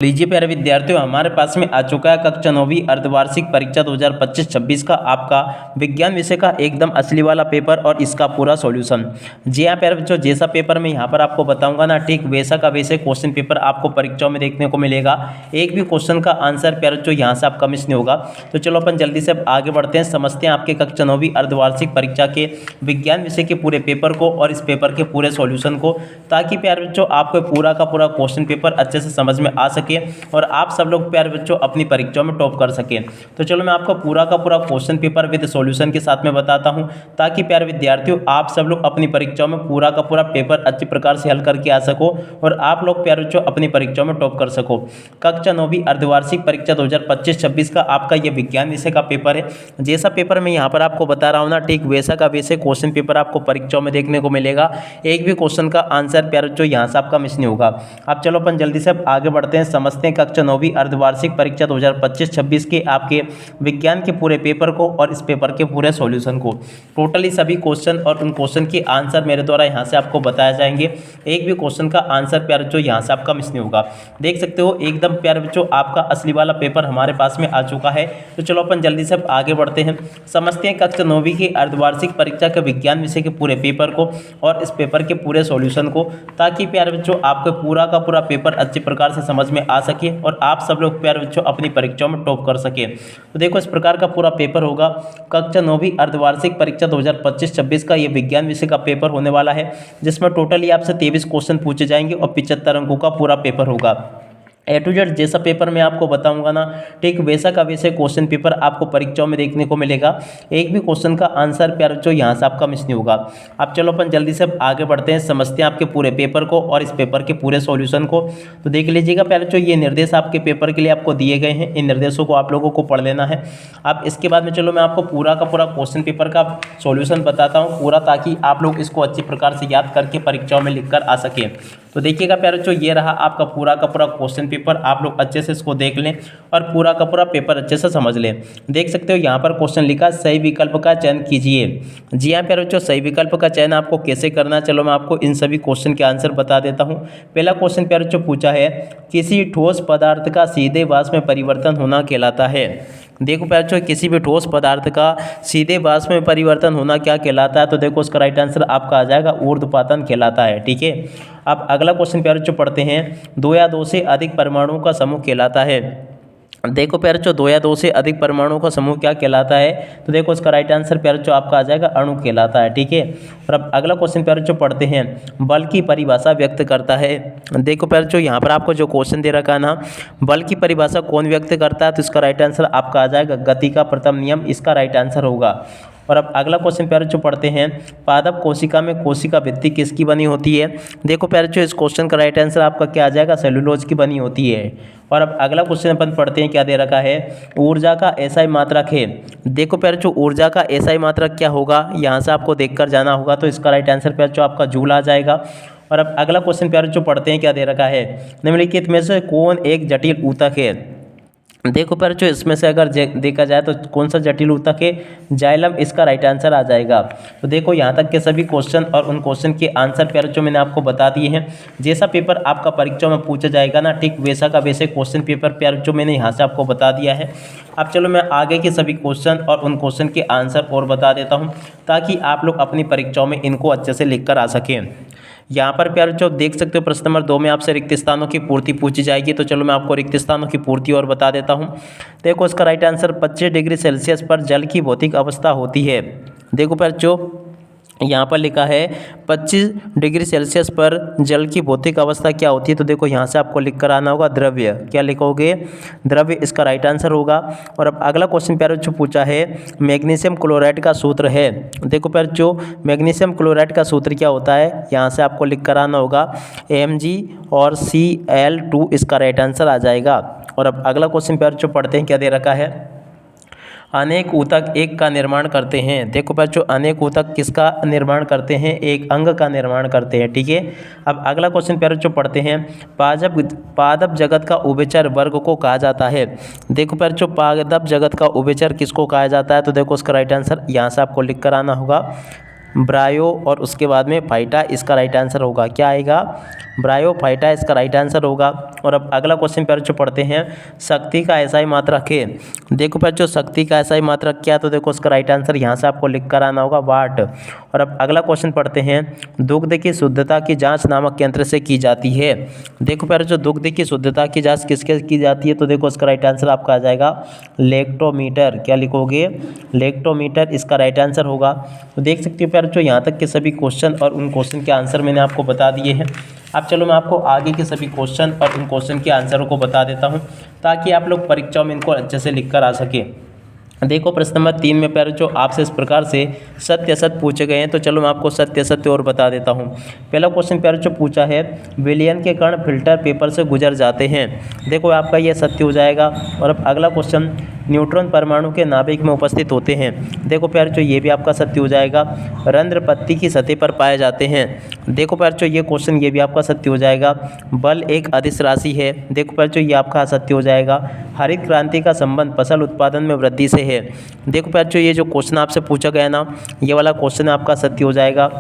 लीजिए प्यारे विद्यार्थियों, हमारे पास में आ चुका है कक्षा 9वीं अर्धवार्षिक परीक्षा 2025-26 का आपका विज्ञान विषय का एकदम असली वाला पेपर और इसका पूरा सॉल्यूशन। जी हाँ प्यारे बच्चों, जैसा पेपर मैं यहाँ पर आपको बताऊंगा ना, ठीक वैसा का वैसे क्वेश्चन पेपर आपको परीक्षाओं में देखने को मिलेगा। एक भी क्वेश्चन का आंसर प्यारे बच्चों यहाँ से आपका मिस नहीं होगा। तो चलो अपन जल्दी से आगे बढ़ते हैं, समझते हैं आपके कक्षा 9वीं अर्धवार्षिक परीक्षा के विज्ञान विषय के पूरे पेपर को और इस पेपर के पूरे सॉल्यूशन को, ताकि प्यारे बच्चों आपको पूरा का पूरा क्वेश्चन पेपर अच्छे से समझ में आ सके और आप सब लोग प्यारे बच्चों अपनी परीक्षाओं में टॉप कर सकें। तो चलो मैं आपको पूरा का पूरा क्वेश्चन पेपर विद सॉल्यूशन के साथ में बताता हूं, ताकि प्यारे विद्यार्थियों आप सब लोग अपनी परीक्षाओं में पूरा का पूरा पेपर अच्छे प्रकार से हल करके आ सको और आप लोग प्यारे बच्चों अपनी परीक्षाओं में टॉप कर सको। कक्षा 9वीं अर्धवार्षिक परीक्षा 2025-26 का आपका यह विज्ञान विषय का पेपर है। जैसा पेपर मैं यहाँ पर आपको बता रहा हूँ ना, ठीक वैसा का वैसे क्वेश्चन पेपर आपको परीक्षाओं में देखने को मिलेगा। एक भी क्वेश्चन का आंसर प्यारे बच्चों यहाँ से आपका मिस नहीं होगा। अब चलो अपन जल्दी से आगे बढ़ते हैं, समझते हैं कक्षा 9वीं अर्धवार्षिक परीक्षा 2025-26 के आपके विज्ञान के पूरे पेपर को और इस पेपर के पूरे सॉल्यूशन को। टोटली सभी क्वेश्चन और उन क्वेश्चन के आंसर मेरे द्वारा यहाँ से आपको बताए जाएंगे। एक भी क्वेश्चन का आंसर प्यारे बच्चों यहाँ से आपका मिस नहीं होगा। देख सकते हो एकदम प्यारे बच्चों आपका असली वाला पेपर हमारे पास में आ चुका है। तो चलो अपन जल्दी से आगे बढ़ते हैं, समझते हैं कक्षा 9वीं की अर्धवार्षिक परीक्षा के विज्ञान विषय के पूरे पेपर को और इस पेपर के पूरे सॉल्यूशन को, ताकि प्यारे बच्चों आपको पूरा का पूरा पेपर अच्छे प्रकार से समझ में आ सके और आप सब लोग प्यारे बच्चों अपनी परीक्षाओं में टॉप कर सके। तो देखो इस प्रकार का पूरा पेपर होगा। कक्षा 9वीं अर्धवार्षिक परीक्षा 2025-26 का ये विज्ञान विषय का पेपर होने वाला है, जिसमें टोटली आपसे 23 क्वेश्चन पूछे जाएंगे और 75 अंकों का पूरा पेपर होगा। ए टू जेड जैसा पेपर मैं आपको बताऊंगा ना, ठीक वैसा का वैसे क्वेश्चन पेपर आपको परीक्षाओं में देखने को मिलेगा। एक भी क्वेश्चन का आंसर प्यारे बच्चों यहाँ से आपका मिस नहीं होगा। अब चलो अपन जल्दी से आगे बढ़ते हैं, समझते हैं आपके पूरे पेपर को और इस पेपर के पूरे सॉल्यूशन को। तो देख लीजिएगा प्यारे बच्चों, ये निर्देश आपके पेपर के लिए आपको दिए गए हैं। इन निर्देशों को आप लोगों को पढ़ लेना है। अब इसके बाद में चलो मैं आपको पूरा का पूरा क्वेश्चन पेपर का सॉल्यूशन बताता हूँ पूरा, ताकि आप लोग इसको अच्छी प्रकार से याद करके परीक्षाओं में लिख कर आ सकें। तो देखिएगा प्यारे बच्चों, ये रहा आपका पूरा का पूरा क्वेश्चन पेपर। आप लोग अच्छे से इसको देख लें और पूरा का पूरा पेपर अच्छे से समझ लें। देख सकते हो यहाँ पर क्वेश्चन लिखा, सही विकल्प का चयन कीजिए। जी हाँ प्यारे बच्चों, सही विकल्प का चयन आपको कैसे करना है, चलो मैं आपको इन सभी क्वेश्चन के आंसर बता देता हूँ। पहला क्वेश्चन प्यारे बच्चों पूछा है, किसी ठोस पदार्थ का सीधे वाष्प में परिवर्तन होना कहलाता है। देखो प्यारे बच्चों, किसी भी ठोस पदार्थ का सीधे वाष्प में परिवर्तन होना क्या कहलाता है, तो देखो उसका राइट आंसर आपका आ जाएगा ऊर्ध्वपातन कहलाता है। ठीक है, अब अगला क्वेश्चन प्यारे बच्चों पढ़ते हैं, 2 या 2 से अधिक परमाणुओं का समूह कहलाता है। देखो प्यारे बच्चों, 2 या 2 से अधिक परमाणुओं का समूह क्या कहलाता है, तो देखो उसका राइट आंसर प्यारे बच्चों आपका आ जाएगा अणु कहलाता है। ठीक है, और अब अगला क्वेश्चन प्यारे बच्चों पढ़ते हैं, बल की परिभाषा व्यक्त करता है। देखो प्यारे बच्चों, यहाँ पर आपको जो क्वेश्चन दे रखा है ना, बल की परिभाषा कौन व्यक्त करता है, तो इसका राइट आंसर आपका आ जाएगा गति का प्रथम नियम, इसका राइट आंसर होगा। और अब अगला क्वेश्चन प्यारे बच्चों पढ़ते हैं, पादप कोशिका में कोशिका भित्ति किसकी बनी होती है। देखो प्यारे बच्चों, इस क्वेश्चन का राइट आंसर आपका क्या आ जाएगा, सेलुलोज की बनी होती है। और अब अगला क्वेश्चन अपन पढ़ते हैं, क्या दे रखा है, ऊर्जा का एसआई मात्रक है। देखो प्यारे बच्चों, ऊर्जा का एसआई मात्रक क्या होगा, यहाँ से आपको देखकर जाना होगा। तो इसका राइट आंसर प्यारे बच्चों आपका जूल आ जाएगा। और अब अगला क्वेश्चन प्यारे बच्चों पढ़ते हैं, क्या दे रखा है, निम्नलिखित में से कौन एक जटिल ऊतक है। देखो प्यारे बच्चों, इसमें से अगर देखा जाए तो कौन सा जटिल ऊतक है, जाइलम, इसका राइट आंसर आ जाएगा। तो देखो यहाँ तक के सभी क्वेश्चन और उन क्वेश्चन के आंसर प्यारे बच्चों मैंने आपको बता दिए हैं। जैसा पेपर आपका परीक्षा में पूछा जाएगा ना, ठीक वैसा का वैसे क्वेश्चन पेपर प्यारे बच्चों मैंने यहाँ से आपको बता दिया है। अब चलो मैं आगे के सभी क्वेश्चन और उन क्वेश्चन के आंसर और बता देता हूँ, ताकि आप लोग अपनी परीक्षाओं में इनको अच्छे से लिख कर आ सकें। यहाँ पर प्यारे बच्चों देख सकते हो, प्रश्न नंबर 2 में आपसे रिक्त स्थानों की पूर्ति पूछी जाएगी। तो चलो मैं आपको रिक्त स्थानों की पूर्ति और बता देता हूँ। देखो इसका राइट आंसर 25 डिग्री सेल्सियस पर जल की भौतिक अवस्था होती है। देखो प्यारे बच्चों, यहाँ पर लिखा है 25 डिग्री सेल्सियस पर जल की भौतिक अवस्था क्या होती है, तो देखो यहाँ से आपको लिख कर आना होगा द्रव्य। क्या लिखोगे, द्रव्य, इसका राइट आंसर होगा। और अब अगला क्वेश्चन प्यारे बच्चों पूछा है, मैग्नीशियम क्लोराइड का सूत्र है। देखो प्यारे बच्चों, मैग्नीशियम क्लोराइड का सूत्र क्या होता है, यहाँ से आपको लिख कर आना होगा Mg और Cl2, इसका राइट आंसर आ जाएगा। और अब अगला क्वेश्चन प्यारे बच्चों पढ़ते हैं, क्या दे रखा है, अनेक ऊतक एक का निर्माण करते हैं। देखो बच्चों, अनेक ऊतक किसका निर्माण करते हैं, एक अंग का निर्माण करते हैं। ठीक है, अब अगला क्वेश्चन प्यारे बच्चों पढ़ते हैं, पादप जगत का उभयचर वर्ग को कहा जाता है। देखो प्यारे बच्चों, पादप जगत का उभयचर किसको कहा जाता है, तो देखो उसका राइट आंसर यहाँ से आपको लिख कर आना होगा ब्रायो और उसके बाद में फाइटा, इसका राइट आंसर होगा। क्या आएगा, ब्रायोफाइटा इसका राइट आंसर होगा। और अब अगला क्वेश्चन पर जो पढ़ते हैं, शक्ति का एसआई मात्रक है। देखो पर जो शक्ति का एसआई मात्रक क्या है, तो देखो उसका राइट आंसर यहाँ से आपको लिख कर आना होगा वाट। और अब अगला क्वेश्चन पढ़ते हैं, दुग्ध की शुद्धता की जांच नामक यंत्र से की जाती है। देखो पर जो दुग्ध की शुद्धता की जांच किसके की जाती है, तो देखो उसका राइट आंसर आपका आ जाएगा लेक्टोमीटर। क्या लिखोगे? लेक्टोमीटर इसका राइट आंसर होगा। तो देख सकते हो प्यार जो यहाँ तक के सभी क्वेश्चन और उन क्वेश्चन के आंसर मैंने आपको बता दिए हैं। अब चलो मैं आपको आगे के सभी क्वेश्चन और उन क्वेश्चन के आंसरों को बता देता हूँ, ताकि आप लोग परीक्षाओं में इनको अच्छे से लिख कर आ सके। देखो प्रश्न नंबर 3 में प्यारे जो आपसे इस प्रकार से सत्य असत्य पूछे गए हैं, तो चलो मैं आपको सत्य असत्य और बता देता हूँ। पहला क्वेश्चन प्यारे जो पूछा है, विलयन के कण फिल्टर पेपर से गुजर जाते हैं। देखो आपका ये सत्य हो जाएगा। और अब अगला क्वेश्चन, न्यूट्रॉन परमाणु के नाभिक में उपस्थित होते हैं। देखो प्यारे जो ये भी आपका सत्य हो जाएगा। रंध्र पत्ती की सतह पर पाए जाते हैं। देखो प्यारे जो ये क्वेश्चन ये भी आपका सत्य हो जाएगा। बल एक अदिश राशि है। देखो प्यारे जो ये आपका सत्य हो जाएगा। हरित क्रांति का संबंध फसल उत्पादन में वृद्धि से है। देखो प्यारे जो ये जो क्वेश्चन आपसे पूछा गया ना, ये वाला क्वेश्चन आपका सत्य हो जाएगा।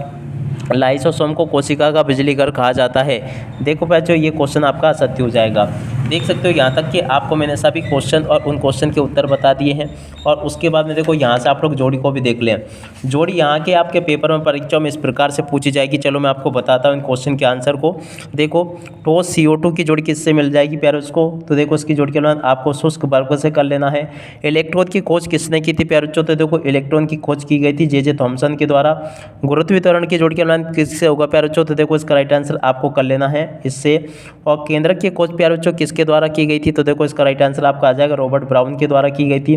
लाइसोसोम को कोशिका का बिजली घर कहा जाता है। देखो बच्चों ये क्वेश्चन आपका सत्य हो जाएगा। देख सकते हो यहाँ तक कि आपको मैंने सभी क्वेश्चन और उन क्वेश्चन के उत्तर बता दिए हैं। और उसके बाद में देखो यहाँ से आप लोग जोड़ी को भी देख लें। जोड़ी यहाँ के आपके पेपर में परीक्षाओं में इस प्रकार से पूछी जाएगी। चलो मैं आपको बताता हूँ इन क्वेश्चन के आंसर को। देखो ठोस CO2 की जोड़ी किससे मिल जाएगी प्यारे उसको, तो देखो उसकी जोड़ी के बाद आपको शुष्क बर्फ से कर लेना है। इलेक्ट्रॉन की खोज किसने की थी प्यारे बच्चों, तो देखो इलेक्ट्रॉन की खोज की गई थी जे थॉमसन के द्वारा। गुरुत्व वितरण की जोड़ी के बाद किससे होगा प्यारे बच्चों, तो देखो इसका राइट आंसर आपको कर लेना है इससे। और केंद्रक की खोज प्यारे बच्चों किसके द्वारा की गई थी, तो देखो इसका राइट आंसर आपका आ जाएगा रॉबर्ट ब्राउन के द्वारा की गई थी।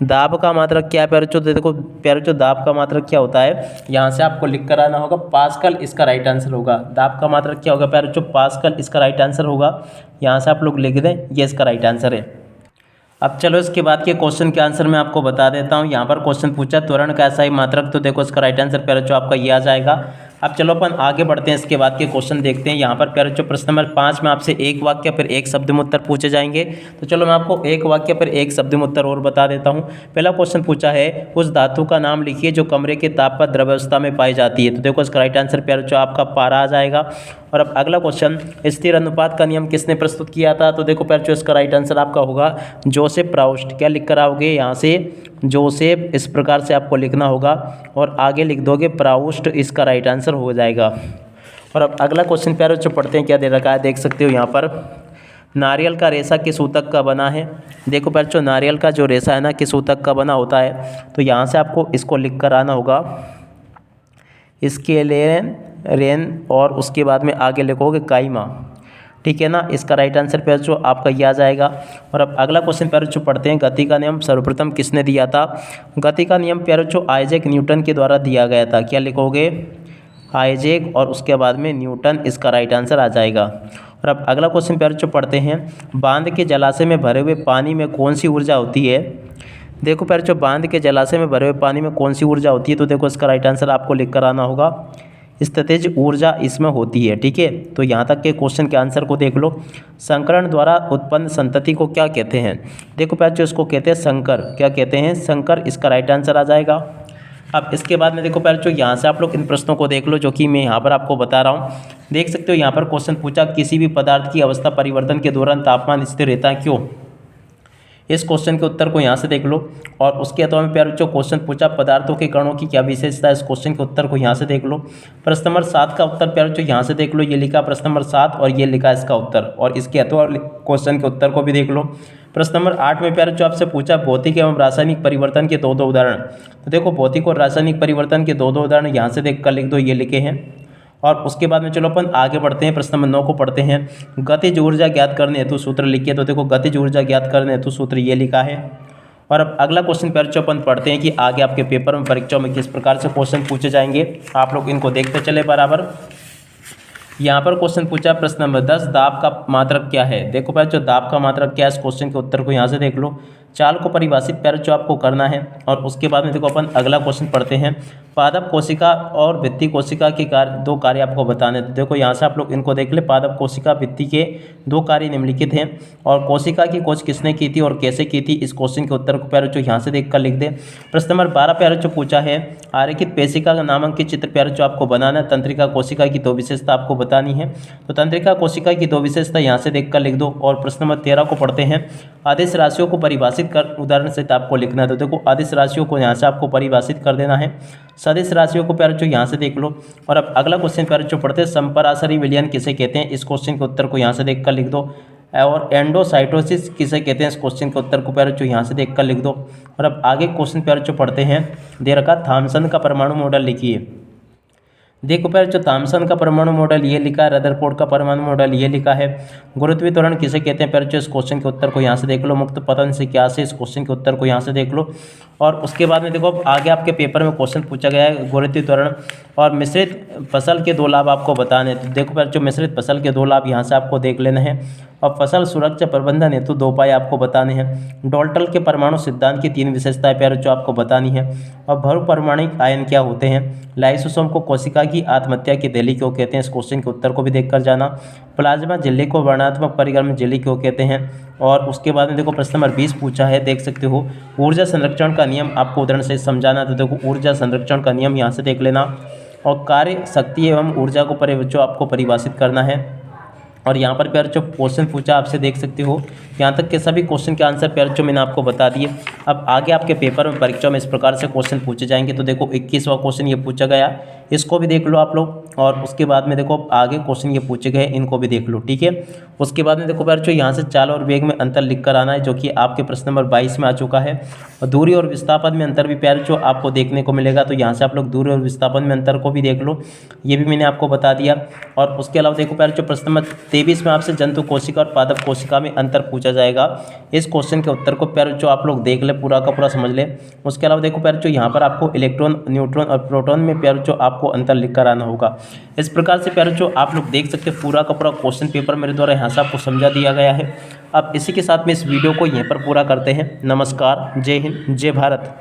दाब का मात्रक क्या है प्यारे बच्चों, तो देखो प्यारे बच्चों दाब का मात्रक क्या होता है, यहाँ से आपको लिख कर आना होगा पास्कल, इसका राइट आंसर होगा। दाब का मात्रक क्या होगा प्यारे बच्चों, पास्कल, इसका राइट आंसर होगा। यहाँ से आप लोग लिख दें, ये इसका राइट आंसर है। अब चलो इसके बाद के क्वेश्चन के आंसर मैं आपको बता देता हूँ। यहाँ पर क्वेश्चन पूछा त्वरण का एसआई मात्रक, तो देखो इसका राइट आंसर प्यारे बच्चों आपका ये आ जाएगा। अब चलो अपन आगे बढ़ते हैं, इसके बाद के क्वेश्चन देखते हैं। यहाँ पर प्यारे बच्चों प्रश्न नंबर 5 में आपसे एक वाक्य पर एक शब्द में उत्तर पूछे जाएंगे। तो चलो मैं आपको एक वाक्य पर एक शब्द में उत्तर और बता देता हूँ। पहला क्वेश्चन पूछा है, उस धातु का नाम लिखिए जो कमरे के ताप पर द्रव्यावस्था में पाई जाती है। तो देखो इसका राइट आंसर प्यारे बच्चों आपका पारा आ जाएगा। और अब अगला क्वेश्चन, स्थिर अनुपात का नियम किसने प्रस्तुत किया था, तो देखो प्यारे बच्चों इसका राइट आंसर आपका होगा जोसेफ प्राउस्ट। क्या लिख कर आओगे, यहाँ से जोसेफ इस प्रकार से आपको लिखना होगा और आगे लिख दोगे प्राउस्ट, इसका राइट आंसर हो जाएगा। और अब अगला क्वेश्चन प्यारे बच्चों पढ़ते हैं, क्या दे रखा है देख सकते हो यहाँ पर, नारियल का रेशा किस ऊतक का बना है। देखो प्यारे बच्चों नारियल का जो रेशा है ना किस ऊतक का बना होता है, तो यहाँ से आपको इसको लिख कर आना होगा इसके लिए रेन, और उसके बाद में आगे लिखोगे काइमा, ठीक है ना। इसका राइट आंसर प्यारे बच्चों आपका ये आ जाएगा। और अब अगला क्वेश्चन प्यारे बच्चों पढ़ते हैं, गति का नियम सर्वप्रथम किसने दिया था। गति का नियम प्यारे बच्चों आइजैक न्यूटन के द्वारा दिया गया था। क्या लिखोगे, आइजैक, और उसके बाद में न्यूटन, इसका राइट आंसर आ जाएगा। और अब अगला क्वेश्चन प्यारे बच्चों पढ़ते हैं, बांध के जलाशय में भरे हुए पानी में कौन सी ऊर्जा होती है। देखो प्यारे बच्चों बांध के जलाशय में भरे हुए पानी में कौन सी ऊर्जा होती है, तो देखो इसका राइट आंसर आपको लिख कर आना होगा स्थितिज ऊर्जा इसमें होती है, ठीक है। तो यहाँ तक के क्वेश्चन के आंसर को देख लो। संकरण द्वारा उत्पन्न संतति को क्या कहते हैं। देखो प्यारे बच्चों इसको कहते हैं संकर। क्या कहते हैं, संकर, इसका राइट आंसर आ जाएगा। अब इसके बाद में देखो प्यारे बच्चों यहाँ से आप लोग इन प्रश्नों को देख लो जो कि मैं यहाँ पर आपको बता रहा हूँ। देख सकते हो यहाँ पर क्वेश्चन पूछा, किसी भी पदार्थ की अवस्था परिवर्तन के दौरान तापमान स्थिर रहता है, क्यों। इस क्वेश्चन के उत्तर को यहाँ से देख लो। और उसके अलावा में प्यारे बच्चों क्वेश्चन पूछा, पदार्थों के कणों की क्या विशेषता है। इस क्वेश्चन के उत्तर को यहाँ से देख लो। प्रश्न नंबर 7 का उत्तर प्यारे बच्चों यहाँ से देख लो, ये लिखा प्रश्न नंबर 7 और ये लिखा इसका उत्तर। और इसके अथवा क्वेश्चन के उत्तर को भी देख लो। प्रश्न नंबर 8 में प्यारे बच्चों आपसे पूछा, भौतिक एवं रासायनिक परिवर्तन के दो उदाहरण। तो देखो भौतिक और रासायनिक परिवर्तन के दो उदाहरण यहाँ से देख कर लिख दो, ये लिखे हैं। और उसके बाद में चलो अपन आगे बढ़ते हैं, प्रश्न नंबर 9 को पढ़ते हैं, गतिज ऊर्जा ज्ञात करने हेतु सूत्र लिखिए। तो देखो गतिज ऊर्जा ज्ञात करने हेतु सूत्र ये लिखा है। और अब अगला क्वेश्चन प्यारे बच्चों अपन पढ़ते हैं कि आगे आपके पेपर में परीक्षाओं में किस प्रकार से क्वेश्चन पूछे जाएंगे। आप लोग इनको देखते चले बराबर। यहाँ पर क्वेश्चन पूछा प्रश्न नंबर 10, दाब का मात्रक क्या है। देखो प्यारे बच्चों दाब का मात्रक क्या है, इस क्वेश्चन के उत्तर को यहाँ से देख लो। चाल को परिभाषित प्यारे जो आपको करना है। और उसके बाद में देखो अपन अगला क्वेश्चन पढ़ते हैं। पादप कोशिका और भित्ति कोशिका के दो कार्य आपको बताने। तो देखो यहाँ से आप लोग इनको देख ले। पादप कोशिका भित्ति के दो कार्य निम्नलिखित हैं और कोशिका की खोज किसने की थी और कैसे की थी, इस क्वेश्चन के उत्तर को प्यारे जो यहाँ से देखकर लिख दे। प्रश्न नंबर 12 प्यारे जो पूछा है, आरेखित पेशिका नामक के चित्र प्यारे जो आपको बनाना है। तंत्रिका कोशिका की दो विशेषता आपको बतानी है। तो तंत्रिका कोशिका की दो विशेषता यहाँ से देखकर लिख दो। और प्रश्न नंबर 13 को पढ़ते हैं। आदिश राशियों को परिभाषित कर उदाहरण सहित आपको लिखना है। तो देखो आदिश राशियों को यहाँ से आपको परिभाषित कर देना है। सदिश राशियों को प्यारे जो यहाँ से देख लो। और अब अगला क्वेश्चन प्यारे जो पढ़ते हैं, संपराशरी विलयन किसे कहते हैं, इस क्वेश्चन के उत्तर को यहाँ से देखकर लिख दो। और एंडोसाइटोसिस किसे कहते हैं, इस क्वेश्चन के उत्तर को प्यारे जो यहाँ से देखकर लिख दो। और अब आगे क्वेश्चन प्यारे जो पढ़ते हैं, दे रखा थॉमसन का परमाणु मॉडल लिखिए। देखो प्यारे जो थॉमसन का परमाणु मॉडल ये लिखा है, रदरफोर्ड का परमाणु मॉडल ये लिखा है। गुरुत्वीय त्वरण किसे कहते हैं प्यारे जो, इस क्वेश्चन के उत्तर को यहाँ से देख लो। मुक्त पतन से क्या से, इस क्वेश्चन के उत्तर को यहाँ से देख लो। और उसके बाद में देखो आगे आपके पेपर में क्वेश्चन पूछा गया है, गुरुत्वीय त्वरण और मिश्रित फसल के दो लाभ आपको बताने हैं। तो देखो प्यारे जो मिश्रित फसल के दो लाभ यहाँ से आपको देख लेना है। और फसल सुरक्षा प्रबंधन हेतु दो उपाय आपको बताने हैं। डॉल्टन के परमाणु सिद्धांत की तीन विशेषताएं प्यारे जो आपको बतानी है। और बहुपरमाणुक आयन क्या होते हैं, लाइसोसोम को कोशिका की आत्महत्या की दहलीज क्यों कहते हैं, इस क्वेश्चन के उत्तर को भी देखकर जाना। प्लाज्मा झिल्ली को वर्णात्मक परिक्रमण झिल्ली क्यों कहते हैं। और उसके बाद में देखो प्रश्न नंबर 20 पूछा है, देख सकते हो। ऊर्जा संरक्षण का नियम आपको उदाहरण से समझाना। तो देखो ऊर्जा संरक्षण का नियम यहाँ से देख लेना। और कार्य शक्ति एवं ऊर्जा को जो आपको परिभाषित करना है। और यहाँ पर प्यारे जो क्वेश्चन पूछा आपसे देख सकते हो, यहाँ तक के सभी क्वेश्चन के आंसर प्यारे जो मैंने आपको बता दिए। अब आगे आपके पेपर में परीक्षा में इस प्रकार से क्वेश्चन पूछे जाएंगे। तो देखो 21वां क्वेश्चन ये पूछा गया, इसको भी देख लो आप लोग। और उसके बाद में देखो आगे क्वेश्चन ये पूछे गए, इनको भी देख लो, ठीक है। उसके बाद में देखो प्यारे जो यहाँ से चाल और वेग में अंतर लिख कर आना है, जो कि आपके प्रश्न नंबर 22 में आ चुका है। और दूरी और विस्थापन में अंतर भी प्यारे जो आपको देखने को मिलेगा। तो यहाँ से आप लोग दूरी और विस्थापन में अंतर को भी देख लो, ये भी मैंने आपको बता दिया। और उसके अलावा देखो प्यारे जो प्रश्न नंबर 23 में आपसे जंतु कोशिका और पादप कोशिका में अंतर पूछा जाएगा। इस क्वेश्चन के उत्तर को प्यारे जो आप लोग देख ले, पूरा का पूरा समझ ले। उसके अलावा देखो प्यारे जो यहाँ पर आपको इलेक्ट्रॉन, न्यूट्रॉन और प्रोटॉन में प्यारे जो आपको अंतर लिख कर आना होगा। इस प्रकार से प्यारे जो आप लोग देख सकते हैं, पूरा का पूरा क्वेश्चन पेपर मेरे द्वारा यहाँ से आपको समझा दिया गया है। अब इसी के साथ में इस वीडियो को यहीं पर पूरा करते हैं। नमस्कार, जय हिंद, जय भारत।